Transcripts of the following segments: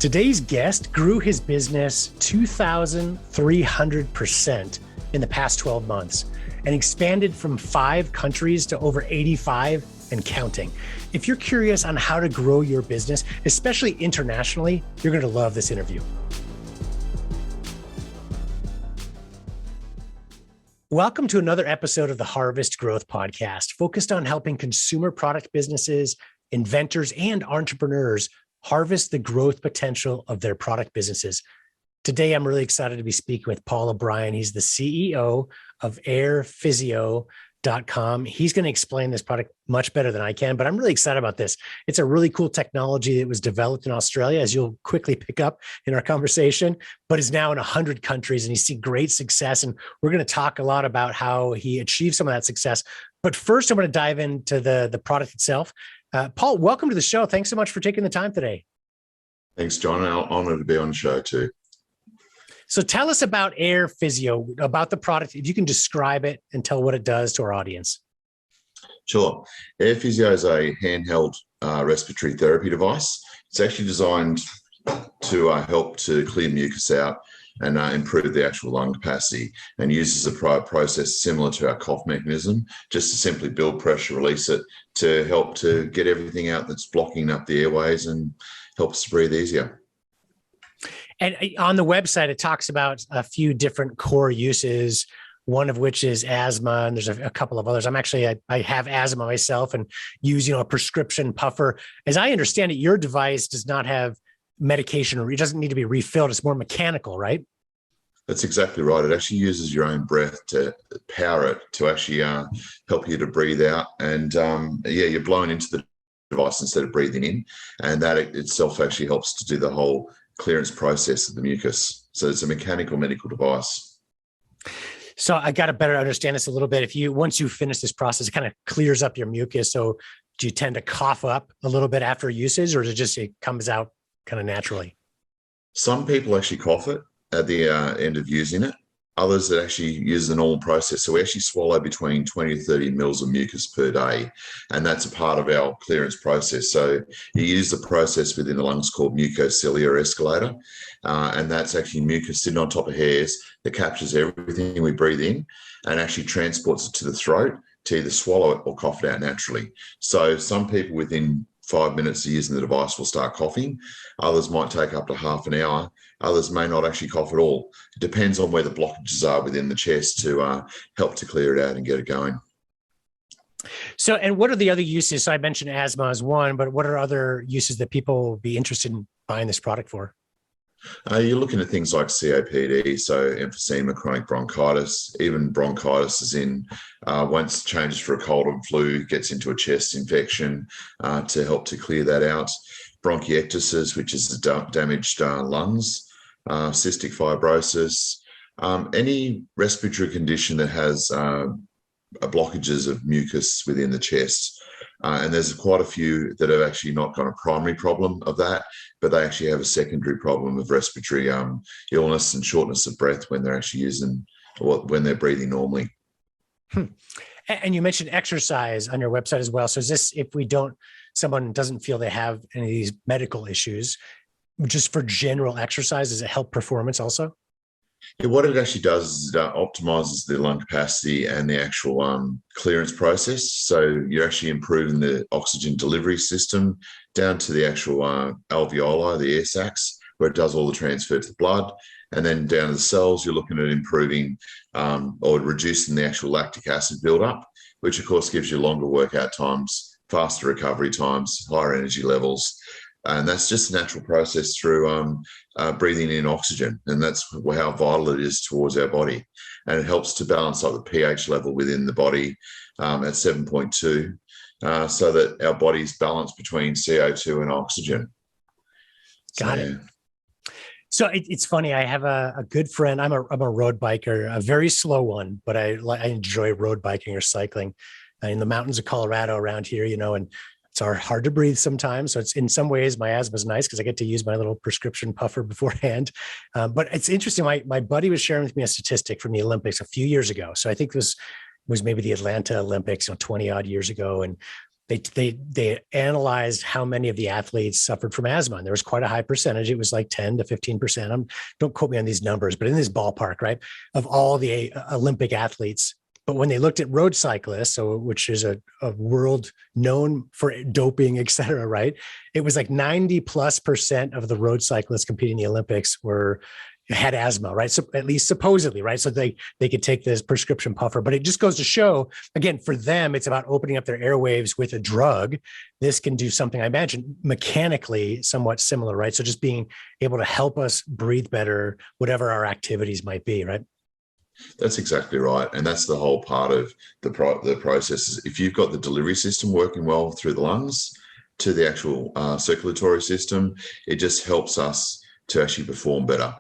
Today's guest grew his business 2,300% in the past 12 months and expanded from 5 countries to over 85 and counting. If you're curious on how to grow your business, especially internationally, you're going to love this interview. Welcome to another episode of the Harvest Growth Podcast, focused on helping consumer product businesses, inventors, and entrepreneurs harvest the growth potential of their product businesses. Today, I'm really excited to be speaking with Paul O'Brien. He's the CEO of AirPhysio.com. He's going to explain this product much better than I can, but I'm really excited about this. It's a really cool technology that was developed in Australia, as you'll quickly pick up in our conversation, but is now in 100 countries, and he's seen great success. And we're going to talk a lot about how he achieved some of that success. But first, I'm going to dive into the product itself. Paul, welcome to the show. Thanks so much for taking the time today. Thanks, John. I'm honored to be on the show too. So tell us about AirPhysio, about the product. If you can describe it and tell what it does to our audience. Sure. AirPhysio is a handheld respiratory therapy device. It's actually designed to help to clear mucus out and improve the actual lung capacity, and uses a process similar to our cough mechanism, just to simply build pressure, release it, to help to get everything out that's blocking up the airways and helps to breathe easier. And on the website, it talks about a few different core uses, one of which is asthma, and there's a couple of others. I have asthma myself and use, a prescription puffer. As I understand it, your device does not have medication, or it doesn't need to be refilled. It's more mechanical, right? That's exactly right. It actually uses your own breath to power it, to actually help you to breathe out. And you're blowing into the device instead of breathing in. And that itself actually helps to do the whole clearance process of the mucus. So it's a mechanical medical device. So I got to better understand this a little bit. Once you finish this process, it kind of clears up your mucus. So do you tend to cough up a little bit after usage, or it comes out kind of naturally? Some people actually cough it at the end of using it. Others that actually use the normal process. So we actually swallow between 20 to 30 mils of mucus per day, and that's a part of our clearance process. So you use the process within the lungs called mucociliary escalator, and that's actually mucus sitting on top of hairs that captures everything we breathe in and actually transports it to the throat to either swallow it or cough it out naturally. So some people within 5 minutes of using the device will start coughing. Others might take up to half an hour. Others may not actually cough at all. It depends on where the blockages are within the chest to help to clear it out and get it going. So, and what are the other uses? So I mentioned asthma as one, but what are other uses that people will be interested in buying this product for? You're looking at things like COPD, so emphysema, chronic bronchitis, even bronchitis is in, once it changes for a cold and flu, gets into a chest infection to help to clear that out. Bronchiectasis, which is the damaged lungs, cystic fibrosis, any respiratory condition that has blockages of mucus within the chest. And there's quite a few that have actually not got a primary problem of that, but they actually have a secondary problem of respiratory illness and shortness of breath when they're actually when they're breathing normally. And you mentioned exercise on your website as well. So is this, if someone doesn't feel they have any of these medical issues, just for general exercise, does it help performance also? Yeah, what it actually does is it optimizes the lung capacity and the actual clearance process. So you're actually improving the oxygen delivery system down to the actual alveoli, the air sacs, where it does all the transfer to the blood. And then down to the cells, you're looking at improving or reducing the actual lactic acid buildup, which of course gives you longer workout times, faster recovery times, higher energy levels. And that's just a natural process through breathing in oxygen. And that's how vital it is towards our body. And it helps to balance up the pH level within the body at 7.2 so that our body's balanced between CO2 and oxygen. Got it. So it's funny. I have a good friend. I'm a road biker, a very slow one, but I enjoy road biking or cycling in the mountains of Colorado around here, and it's hard to breathe sometimes. So it's, in some ways, my asthma is nice because I get to use my little prescription puffer beforehand. But it's interesting. My buddy was sharing with me a statistic from the Olympics a few years ago. So I think this was maybe the Atlanta Olympics, 20 odd years ago. And they analyzed how many of the athletes suffered from asthma, and there was quite a high percentage. It was like 10 to 15%. Don't quote me on these numbers, but in this ballpark, right, of all the Olympic athletes. But when they looked at road cyclists, so which is a world known for doping, et cetera, right? It was like 90+% of the road cyclists competing in the Olympics had asthma, right? So at least supposedly, right? So they could take this prescription puffer, but it just goes to show, again, for them, it's about opening up their airwaves with a drug. This can do something, I imagine, mechanically somewhat similar, right? So just being able to help us breathe better, whatever our activities might be, right? That's exactly right. And that's the whole part of the process. If you've got the delivery system working well through the lungs to the actual circulatory system, it just helps us to actually perform better.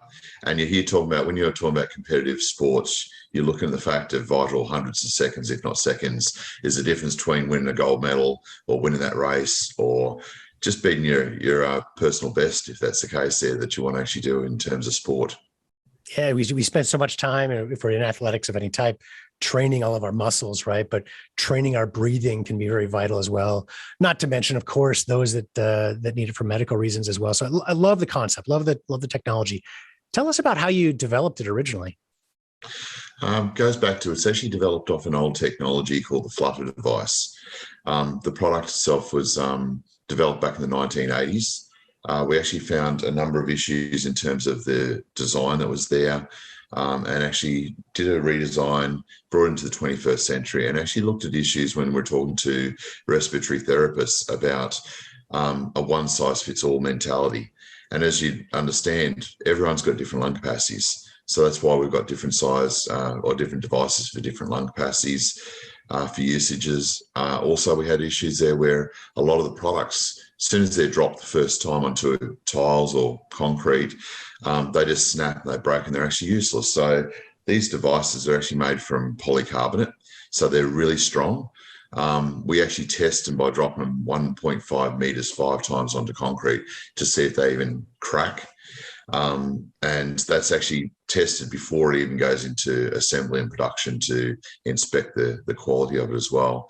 And you're here talking about, when you're talking about competitive sports, you're looking at the fact of vital hundreds of seconds, if not seconds, is the difference between winning a gold medal or winning that race, or just beating your personal best, if that's the case there that you want to actually do in terms of sport. Yeah, we spend so much time, if we're in athletics of any type, training all of our muscles, right? But training our breathing can be very vital as well. Not to mention, of course, those that need it for medical reasons as well. So I love the concept, love the technology. Tell us about how you developed it originally. Goes back to, it's actually developed off an old technology called the flutter device. The product itself was developed back in the 1980s. We actually found a number of issues in terms of the design that was there, and actually did a redesign, brought it into the 21st century, and actually looked at issues when we're talking to respiratory therapists about a one-size-fits-all mentality. And as you understand, everyone's got different lung capacities. So that's why we've got different size or different devices for different lung capacities for usages. Also, we had issues there where a lot of the products, as soon as they're dropped the first time onto tiles or concrete, they just snap and they break and they're actually useless. So these devices are actually made from polycarbonate, so they're really strong. We actually test them by dropping them 1.5 meters 5 times onto concrete to see if they even crack. And that's actually tested before it even goes into assembly and production to inspect the quality of it as well.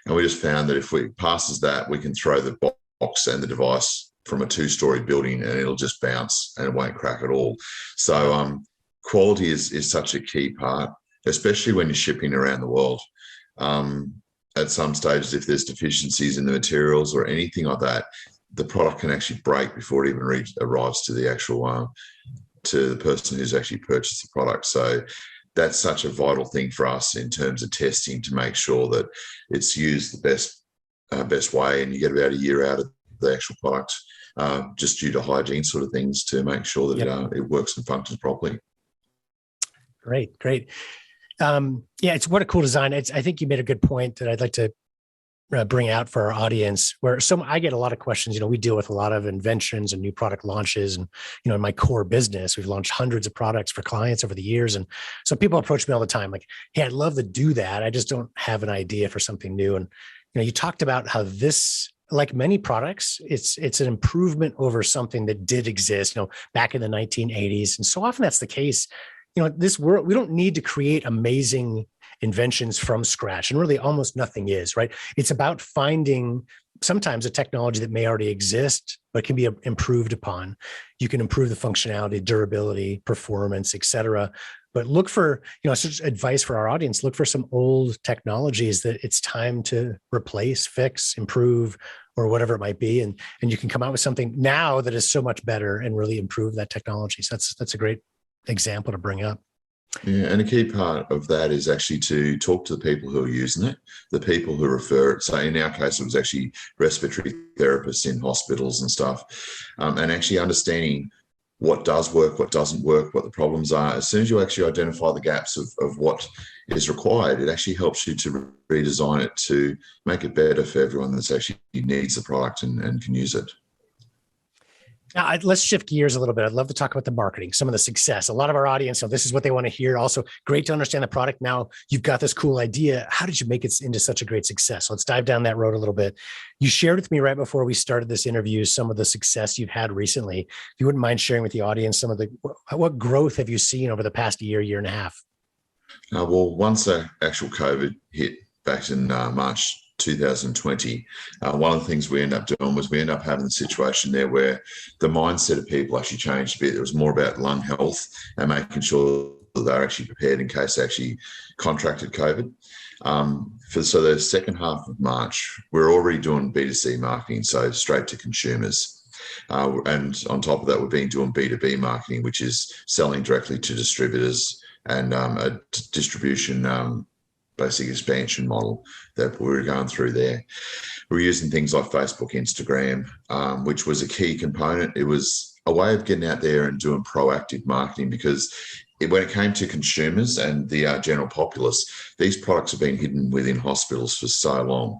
And we just found that if it passes that, we can throw the box and the device from a 2-story building and it'll just bounce and it won't crack at all. So quality is such a key part, especially when you're shipping around the world. At some stages, if there's deficiencies in the materials or anything like that, the product can actually break before it even arrives to the actual to the person who's actually purchased the product. So that's such a vital thing for us in terms of testing to make sure that it's used the best way, and you get about a year out of the actual product, just due to hygiene sort of things, to make sure that it works and functions properly. Great. Yeah, it's what a cool design. I think you made a good point that I'd like to bring out for our audience, where I get a lot of questions. We deal with a lot of inventions and new product launches, and in my core business, we've launched hundreds of products for clients over the years. And so people approach me all the time like, hey, I'd love to do that, I just don't have an idea for something new. And you talked about how this, like many products, it's an improvement over something that did exist back in the 1980s. And so often that's the case. This world, we don't need to create amazing inventions from scratch, and really almost nothing is, right? It's about finding sometimes a technology that may already exist, but can be improved upon. You can improve the functionality, durability, performance, et cetera. But look for, such advice for our audience, look for some old technologies that it's time to replace, fix, improve, or whatever it might be. And you can come out with something now that is so much better and really improve that technology. So that's a great example to bring up. Yeah, and a key part of that is actually to talk to the people who are using it, the people who refer it. So in our case, it was actually respiratory therapists in hospitals and stuff, and actually understanding what does work, what doesn't work, what the problems are. As soon as you actually identify the gaps of what is required, it actually helps you to redesign it to make it better for everyone that's actually needs the product and can use it. Now, let's shift gears a little bit. I'd love to talk about the marketing, some of the success. A lot of our audience, this is what they want to hear. Also, great to understand the product. Now you've got this cool idea. How did you make it into such a great success? So let's dive down that road a little bit. You shared with me right before we started this interview some of the success you've had recently. If you wouldn't mind sharing with the audience some of what growth have you seen over the past year and a half? Well, once the actual COVID hit back in March 2020, one of the things we end up doing was we end up having the situation there where the mindset of people actually changed a bit. It was more about lung health and making sure that they're actually prepared in case they actually contracted COVID. So the second half of March, we're already doing B2C marketing, so straight to consumers. And on top of that, we've been doing B2B marketing, which is selling directly to distributors and a distribution basic expansion model that we were going through there. We're using things like Facebook, Instagram, which was a key component. It was a way of getting out there and doing proactive marketing because when it came to consumers and the general populace, these products have been hidden within hospitals for so long.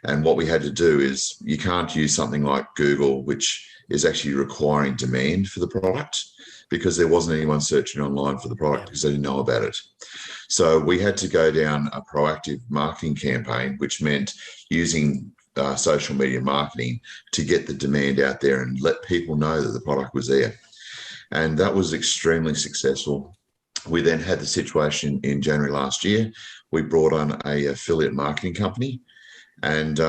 And what we had to do is you can't use something like Google, which is actually requiring demand for the product because there wasn't anyone searching online for the product because they didn't know about it. So we had to go down a proactive marketing campaign, which meant using social media marketing to get the demand out there and let people know that the product was there. And that was extremely successful. We then had the situation in January last year. We brought on an affiliate marketing company and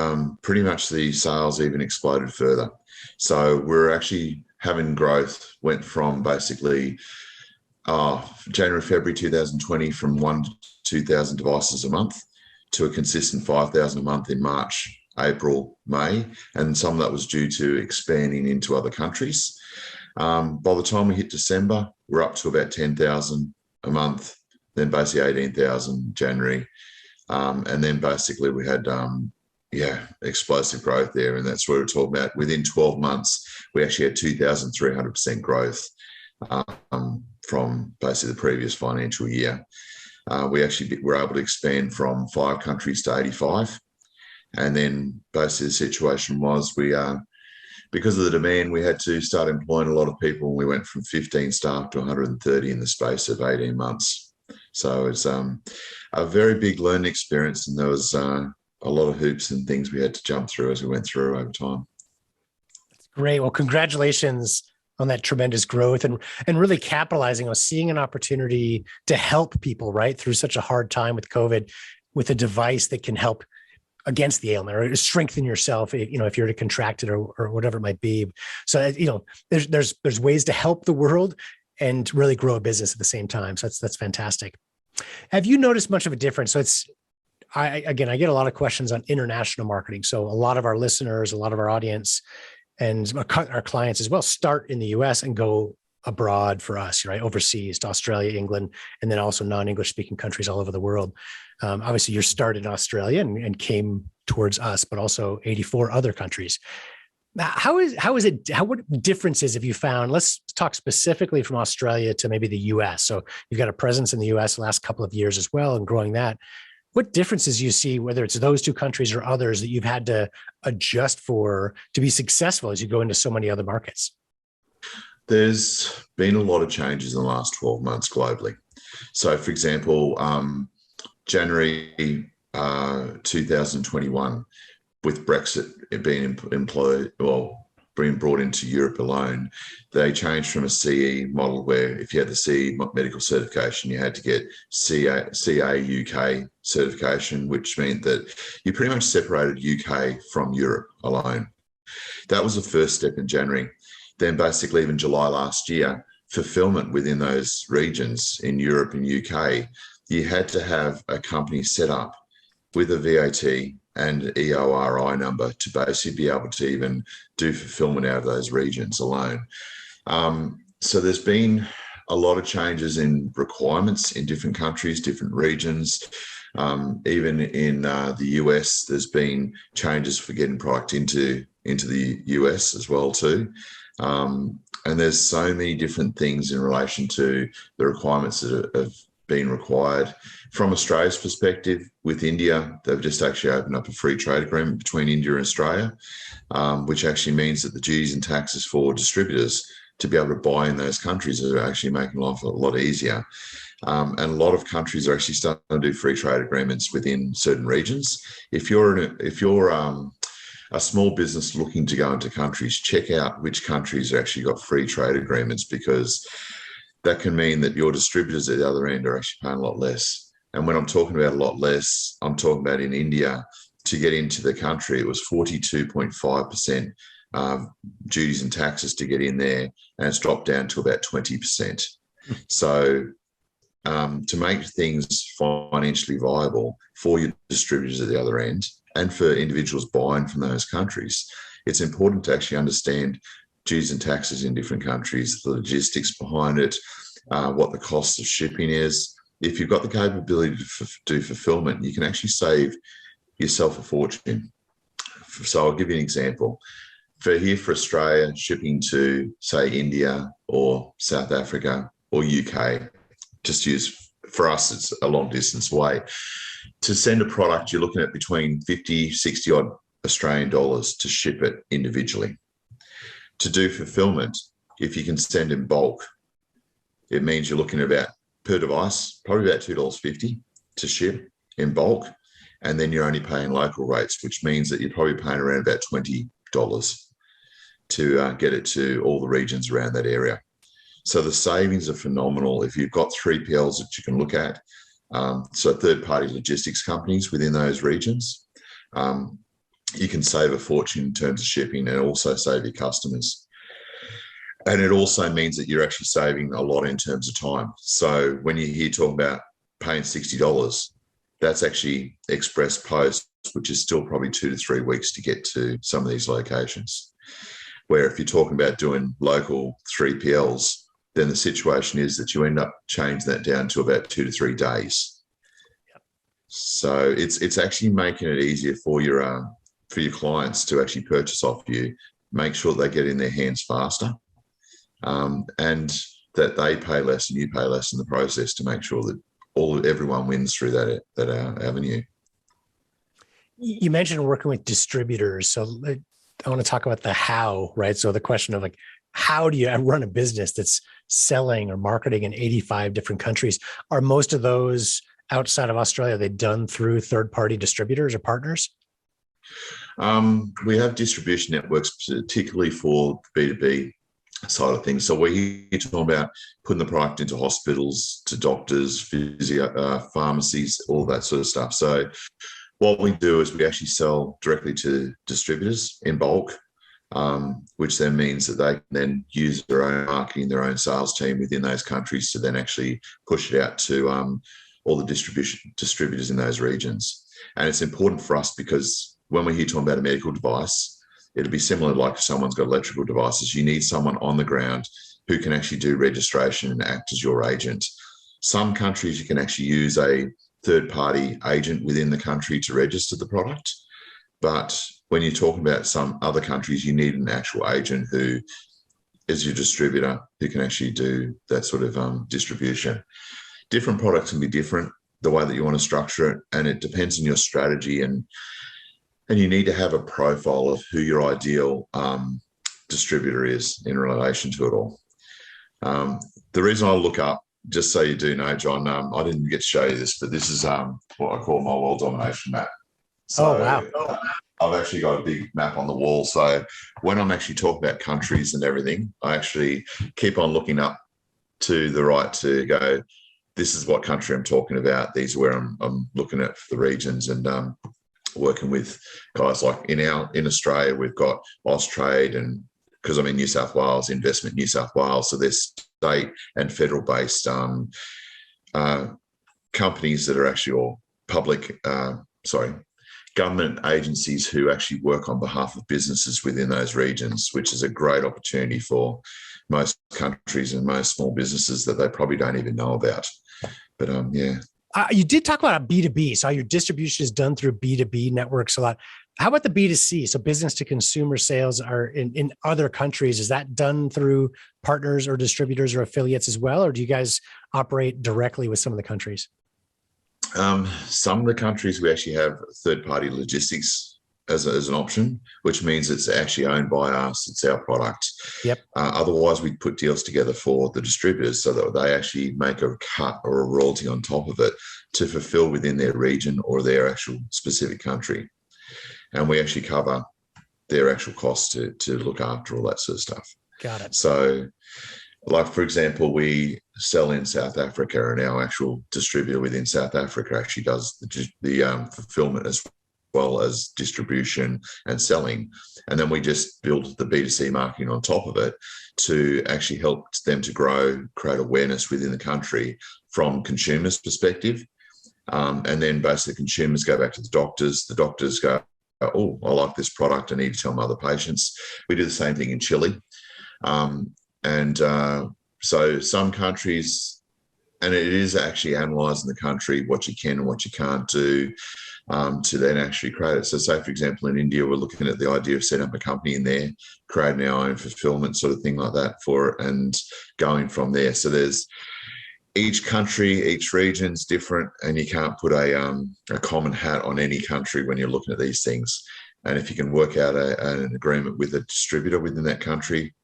pretty much the sales even exploded further. So we're actually having growth, went from basically January, February 2020 from 1 to 2,000 devices a month to a consistent 5,000 a month in March, April, May, and some of that was due to expanding into other countries. By the time we hit December, we're up to about 10,000 a month, then basically 18,000 January, and then basically we had explosive growth there, and that's what we're talking about. Within 12 months, we actually had 2,300% growth from basically the previous financial year. We actually were able to expand from 5 countries to 85. And then basically the situation was because of the demand, we had to start employing a lot of people. We went from 15 staff to 130 in the space of 18 months. So it's a very big learning experience, and there was a lot of hoops and things we had to jump through as we went through over time. That's great. Well, congratulations on that tremendous growth and really capitalizing on seeing an opportunity to help people right through such a hard time with COVID with a device that can help against the ailment or strengthen yourself, if you're to contract it or whatever it might be. So, there's ways to help the world and really grow a business at the same time. So that's fantastic. Have you noticed much of a difference? So I get a lot of questions on international marketing. So a lot of our listeners, a lot of our audience and our clients as well start in the US and go abroad for us, right? Overseas to Australia, England, and then also non-English speaking countries all over the world. Obviously you started in Australia and came towards us, but also 84 other countries. What differences have you found? Let's talk specifically from Australia to maybe the US. So you've got a presence in the US the last couple of years as well and growing that. What differences you see, whether it's those 2 countries or others, that you've had to adjust for to be successful as you go into so many other markets? There's been a lot of changes in the last 12 months globally. So, for example, January 2021, with Brexit being brought into Europe alone, they changed from a CE model where if you had the CE medical certification, you had to get CA UK certification, which meant that you pretty much separated UK from Europe alone. That was the first step in January. Then basically even July last year, fulfillment within those regions in Europe and UK, you had to have a company set up with a VAT and EORI number to basically be able to even do fulfillment out of those regions alone. So there's been a lot of changes in requirements in different countries, different regions. Even in the US, there's been changes for getting product into the US as well too. And there's so many different things in relation to the requirements that have been required. From Australia's perspective, with India, they've just actually opened up a free trade agreement between India and Australia, which actually means that the duties and taxes for distributors to be able to buy in those countries are actually making life a lot easier. And a lot of countries are actually starting to do free trade agreements within certain regions. If you're a small business looking to go into countries, check out which countries actually got free trade agreements, because that can mean that your distributors at the other end are actually paying a lot less. And when I'm talking about a lot less, I'm talking about in India, to get into the country, it was 42.5% duties and taxes to get in there, and it's dropped down to about 20%. So to make things financially viable for your distributors at the other end and for individuals buying from those countries, it's important to actually understand duties and taxes in different countries, the logistics behind it, what the cost of shipping is. If you've got the capability to do fulfillment, you can actually save yourself a fortune. So I'll give you an example. For Australia, shipping to, say, India or South Africa or UK, just use, for us, it's a long distance away. To send a product, you're looking at between 50, 60 odd Australian dollars to ship it individually. To do fulfillment, if you can send in bulk, it means you're looking at about, per device, probably about $2.50 to ship in bulk. And then you're only paying local rates, which means that you're probably paying around about $20 to get it to all the regions around that area. So the savings are phenomenal if you've got 3PLs that you can look at. So third-party logistics companies within those regions. You can save a fortune in terms of shipping and also save your customers. And it also means that you're actually saving a lot in terms of time. So when you hear talking about paying $60, that's actually express post, which is still probably 2 to 3 weeks to get to some of these locations. Where if you're talking about doing local 3PLs, then the situation is that you end up changing that down to about 2 to 3 days. Yep. So it's actually making it easier for your clients to actually purchase off you, make sure they get in their hands faster, and that they pay less and you pay less in the process to make sure that everyone wins through that avenue. You mentioned working with distributors. So I want to talk about the how, right? So the question of like, how do you run a business that's selling or marketing in 85 different countries? Are most of those outside of Australia, are they done through third-party distributors or partners? We have distribution networks, particularly for B2B side of things. So we're here talking about putting the product into hospitals, to doctors, physio, pharmacies, all that sort of stuff. So what we do is we actually sell directly to distributors in bulk, which then means that they can then use their own marketing, their own sales team within those countries to then actually push it out to all the distributors in those regions. And it's important for us because when we're here talking about a medical device, it'll be similar like if someone's got electrical devices. You need someone on the ground who can actually do registration and act as your agent. Some countries you can actually use a third-party agent within the country to register the product. But when you're talking about some other countries, you need an actual agent who is your distributor who can actually do that sort of distribution. Different products can be different, the way that you want to structure it, and it depends on your strategy, and you need to have a profile of who your ideal distributor is in relation to it all. The reason I look up, just so you do know, John, I didn't get to show you this, but this is what I call my world domination map. So, oh, wow. I've actually got a big map on the wall. So when I'm actually talking about countries and everything, I actually keep on looking up to the right to go, this is what country I'm talking about. These are where I'm looking at for the regions, and working with guys like in Australia, we've got Austrade, and because I'm in New South Wales, Investment New South Wales. So there's state and federal based companies that are actually all government agencies who actually work on behalf of businesses within those regions, which is a great opportunity for most countries and most small businesses that they probably don't even know about. But yeah. You did talk about a B2B. So your distribution is done through B2B networks a lot. How about the B2C? So business to consumer sales are in other countries. Is that done through partners or distributors or affiliates as well? Or do you guys operate directly with some of the countries? Some of the countries we actually have third-party logistics as an option, which means it's actually owned by us. It's our product. Yep. Otherwise, we put deals together for the distributors so that they actually make a cut or a royalty on top of it to fulfill within their region or their actual specific country. And we actually cover their actual costs to look after all that sort of stuff. Got it. So, like, for example, we sell in South Africa, and our actual distributor within South Africa actually does the fulfillment as well as distribution and selling. And then we just built the B2C marketing on top of it to actually help them to grow, create awareness within the country from consumers' perspective. And then basically consumers go back to the doctors go, oh, I like this product, I need to tell my other patients. We do the same thing in Chile. So some countries, and it is actually analysing the country, what you can and what you can't do, to then actually create it. So say, for example, in India, we're looking at the idea of setting up a company in there, creating our own fulfillment sort of thing like that for it, and going from there. So there's each country, each region's different, and you can't put a common hat on any country when you're looking at these things. And if you can work out an agreement with a distributor within that country,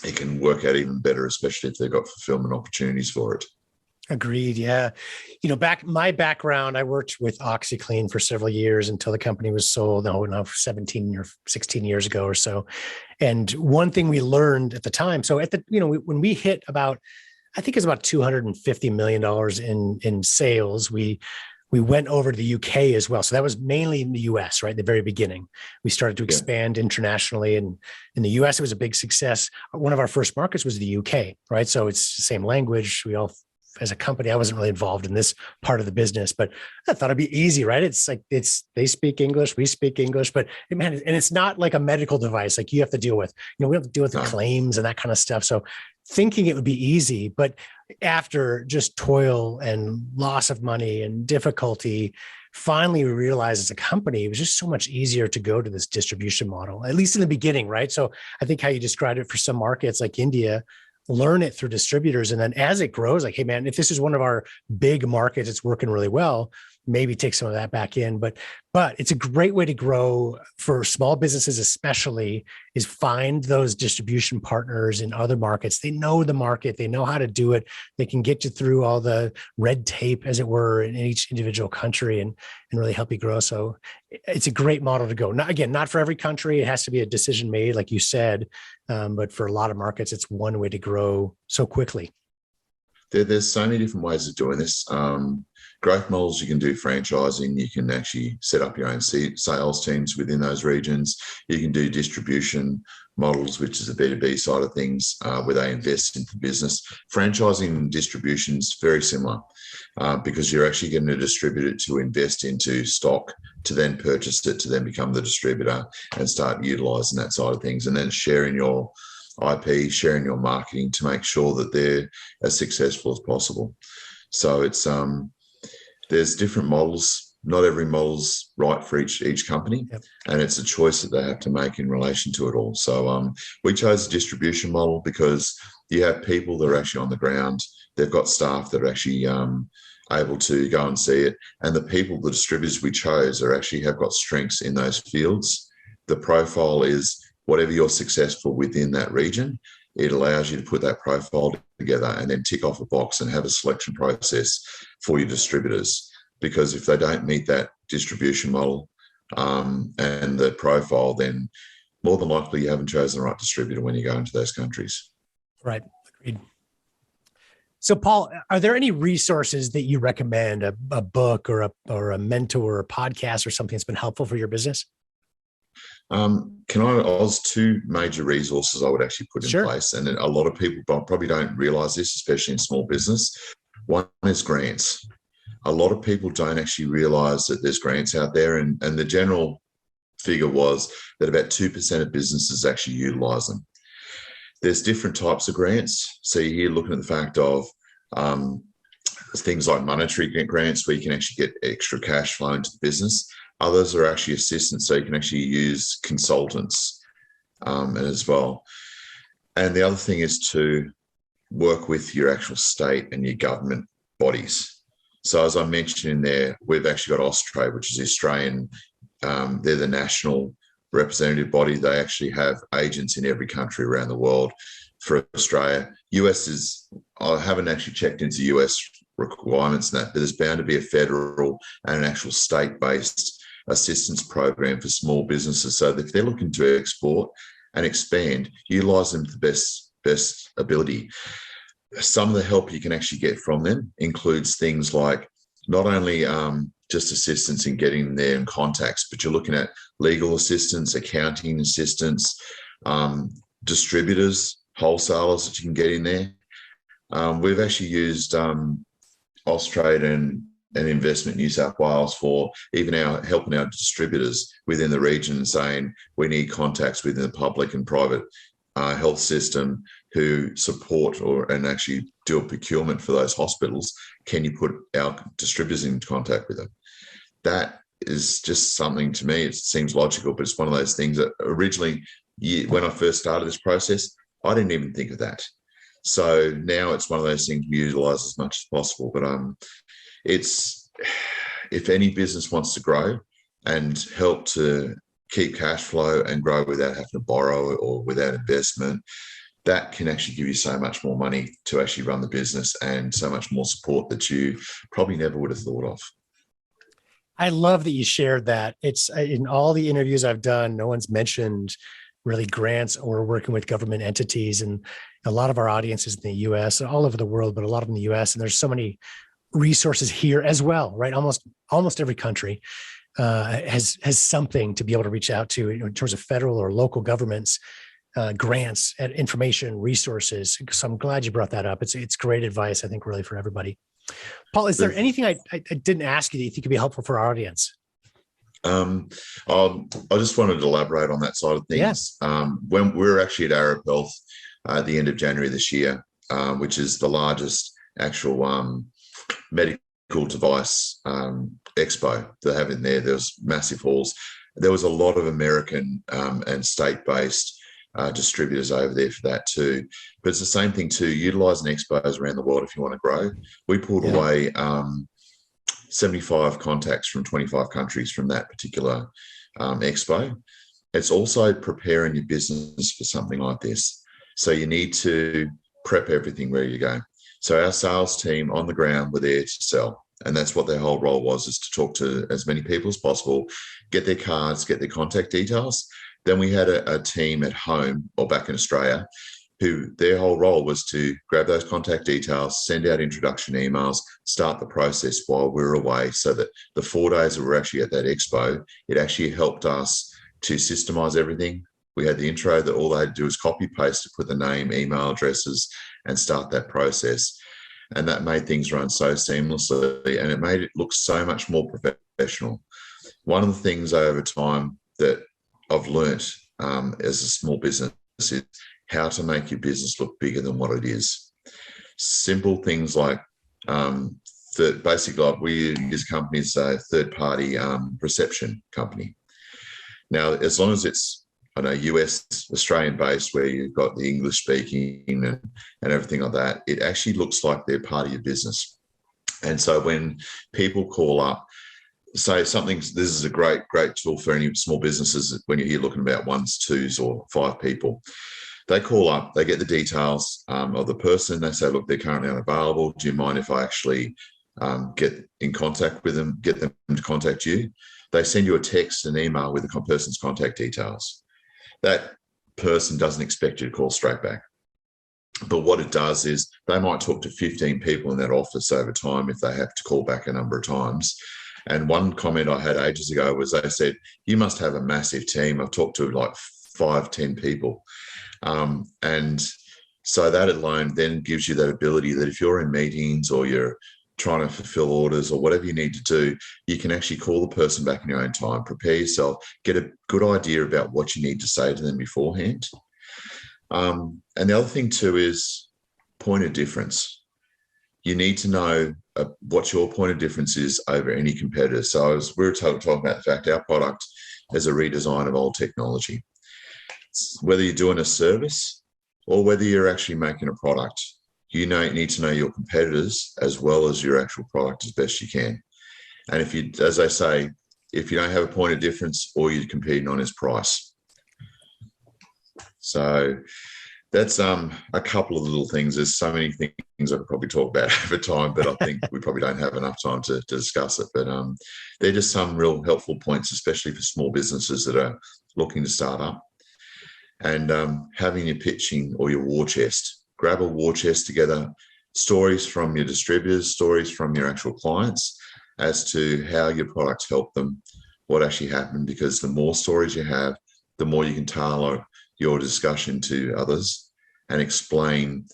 it can work out even better, especially if they've got fulfillment opportunities for it. Agreed. Yeah. My background, I worked with OxyClean for several years until the company was sold, 17 or 16 years ago or so. And one thing we learned at the time, so when we hit about, I think it's about $250 million in sales, we went over to the UK as well. So that was mainly in the US, right? At the very beginning, we started to expand internationally, and in the US, it was a big success. One of our first markets was the UK, right? So it's the same language. We all, as a company, I wasn't really involved in this part of the business, but I thought it'd be easy, right? They speak English, we speak English, but and it's not like a medical device. Like you have to deal with, we have to deal with the claims and that kind of stuff. So thinking it would be easy, but after just toil and loss of money and difficulty, finally we realized as a company, it was just so much easier to go to this distribution model, at least in the beginning, right? So I think how you described it for some markets like India, learn it through distributors. And then as it grows, like, hey man, if this is one of our big markets, it's working really well, maybe take some of that back in. But it's a great way to grow for small businesses, especially, is find those distribution partners in other markets. They know the market, they know how to do it. They can get you through all the red tape, as it were, in each individual country and really help you grow. So it's a great model to go. Not for every country. It has to be a decision made, like you said. But for a lot of markets, it's one way to grow so quickly. There's so many different ways of doing this. Growth models, you can do franchising. You can actually set up your own sales teams within those regions. You can do distribution models, which is the B2B side of things, where they invest into the business. Franchising and distribution is very similar because you're actually getting a distributor to invest into stock, to then purchase it, to then become the distributor and start utilizing that side of things, and then sharing your IP, sharing your marketing to make sure that they're as successful as possible. So it's there's different models. Not every model's right for each company, and it's a choice that they have to make in relation to it all. So we chose a distribution model because you have people that are actually on the ground. They've got staff that are actually able to go and see it, and the distributors we chose have got strengths in those fields. The profile is whatever you're successful within that region, it allows you to put that profile together and then tick off a box and have a selection process for your distributors. Because if they don't meet that distribution model and the profile, then more than likely you haven't chosen the right distributor when you go into those countries. Right. Agreed. So Paul, are there any resources that you recommend, a book or a mentor or a podcast or something that's been helpful for your business? There's two major resources I would actually put in place, and a lot of people probably don't realize this, especially in small business. One is grants. A lot of people don't actually realize that there's grants out there, and the general figure was that about 2% of businesses actually utilize them. There's different types of grants. So you're here looking at the fact of things like monetary grants, where you can actually get extra cash flow into the business. Others are actually assistance, so you can actually use consultants as well. And the other thing is to work with your actual state and your government bodies. So as I mentioned in there, we've actually got Austrade, which is the Australian, they're the national representative body. They actually have agents in every country around the world for Australia. I haven't actually checked into US requirements and that, but there's bound to be a federal and an actual state-based assistance program for small businesses, so that if they're looking to export and expand, utilize them to the best ability. Some of the help you can actually get from them includes things like not only just assistance in getting there and contacts, but you're looking at legal assistance, accounting assistance, distributors, wholesalers that you can get in there. We've actually used Austrade and Investment New South Wales for even helping our distributors within the region, saying we need contacts within the public and private health system who support and actually do a procurement for those hospitals. Can you put our distributors in contact with them? That is just something, to me, it seems logical, but it's one of those things that originally, when I first started this process, I didn't even think of that. So now it's one of those things we utilize as much as possible. But it's, if any business wants to grow and help to keep cash flow and grow without having to borrow or without investment, that can actually give you so much more money to actually run the business and so much more support that you probably never would have thought of. I love that you shared that. It's in all the interviews I've done, no one's mentioned really grants or working with government entities. And a lot of our audience is in the US, all over the world, but a lot of them in the US. And there's so many resources here as well, right? Almost every country has something to be able to reach out to in terms of federal or local governments, grants and information, resources. So I'm glad you brought that up. It's great advice, I think, really for everybody. Paul, is there anything I didn't ask you that you think could be helpful for our audience? I just wanted to elaborate on that side of things. Yeah. When we were actually at Arab Health at the end of January this year, which is the largest actual medical device expo they have in there. There's massive halls. There was a lot of American and state-based distributors over there for that too. But it's the same thing too, utilising expos around the world if you want to grow. We pulled away 75 contacts from 25 countries from that particular expo. It's also preparing your business for something like this. So you need to prep everything where you go. So our sales team on the ground were there to sell. And that's what their whole role was, is to talk to as many people as possible, get their cards, get their contact details. Then we had a team at home or back in Australia who their whole role was to grab those contact details, send out introduction emails, start the process while we were away, so that the 4 days that we're actually at that expo, it actually helped us to systemize everything. We had the intro that all they had to do was copy paste to put the name, email addresses, and start that process. And that made things run so seamlessly, and it made it look so much more professional. One of the things over time that I've learnt as a small business is how to make your business look bigger than what it is. Simple things like basically, like we use companies, third-party reception company. Now, as long as it's US, Australian-based, where you've got the English speaking and everything like that, it actually looks like they're part of your business. And so when people call up, say this is a great tool for any small businesses when you're here looking about 1s, 2s, or 5 people. They call up, they get the details of the person. They say, look, they're currently unavailable. Do you mind if I actually get in contact with them, get them to contact you? They send you a text and email with the person's contact details. That person doesn't expect you to call straight back. But what it does is they might talk to 15 people in that office over time if they have to call back a number of times. And one comment I had ages ago was they said, you must have a massive team. I've talked to like 5, 10 people. And so that alone then gives you that ability that if you're in meetings or you're trying to fulfill orders or whatever you need to do, you can actually call the person back in your own time, prepare yourself, get a good idea about what you need to say to them beforehand. And the other thing too is point of difference. You need to know what your point of difference is over any competitor. So we were talking about the fact our product is a redesign of old technology. Whether you're doing a service or whether you're actually making a product, you need to know your competitors as well as your actual product as best you can. And if you, as I say, if you don't have a point of difference, all you're competing on is price. So that's a couple of little things. There's so many things I could probably talk about over time, but I think we probably don't have enough time to discuss it. But they're just some real helpful points, especially for small businesses that are looking to start up. And having your pitching or your war chest. Grab a war chest together, stories from your distributors, stories from your actual clients, as to how your products help them, what actually happened, because the more stories you have, the more you can tailor your discussion to others and explain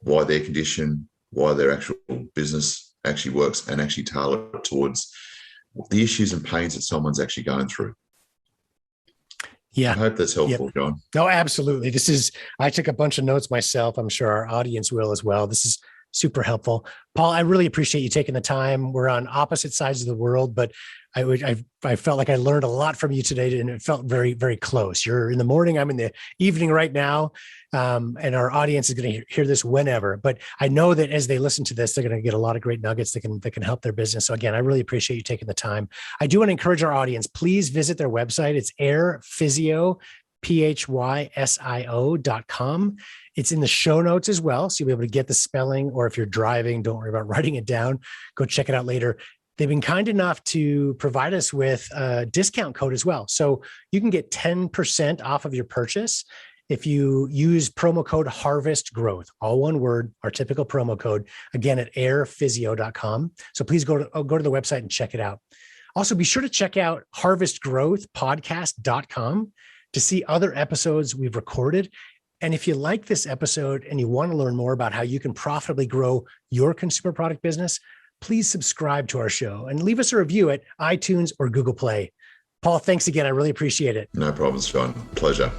why their condition, why their actual business actually works, and actually tailor it towards the issues and pains that someone's actually going through. Yeah. I hope that's helpful, John. No, absolutely. I took a bunch of notes myself. I'm sure our audience will as well. This is super helpful. Paul, I really appreciate you taking the time. We're on opposite sides of the world, but I felt like I learned a lot from you today, and it felt very, very close. You're in the morning, I'm in the evening right now, and our audience is going to hear this whenever. But I know that as they listen to this, they're going to get a lot of great nuggets that can help their business. So again, I really appreciate you taking the time. I do want to encourage our audience, please visit their website. It's AirPhysio, PHYSIO.com. It's in the show notes as well. So you'll be able to get the spelling, or if you're driving, don't worry about writing it down. Go check it out later. They've been kind enough to provide us with a discount code as well. So you can get 10% off of your purchase if you use promo code Harvest Growth, all one word, our typical promo code, again at airphysio.com. So please go to the website and check it out. Also, be sure to check out harvestgrowthpodcast.com to see other episodes we've recorded. And if you like this episode and you want to learn more about how you can profitably grow your consumer product business, please subscribe to our show and leave us a review at iTunes or Google Play. Paul, thanks again. I really appreciate it. No problems, John. Pleasure.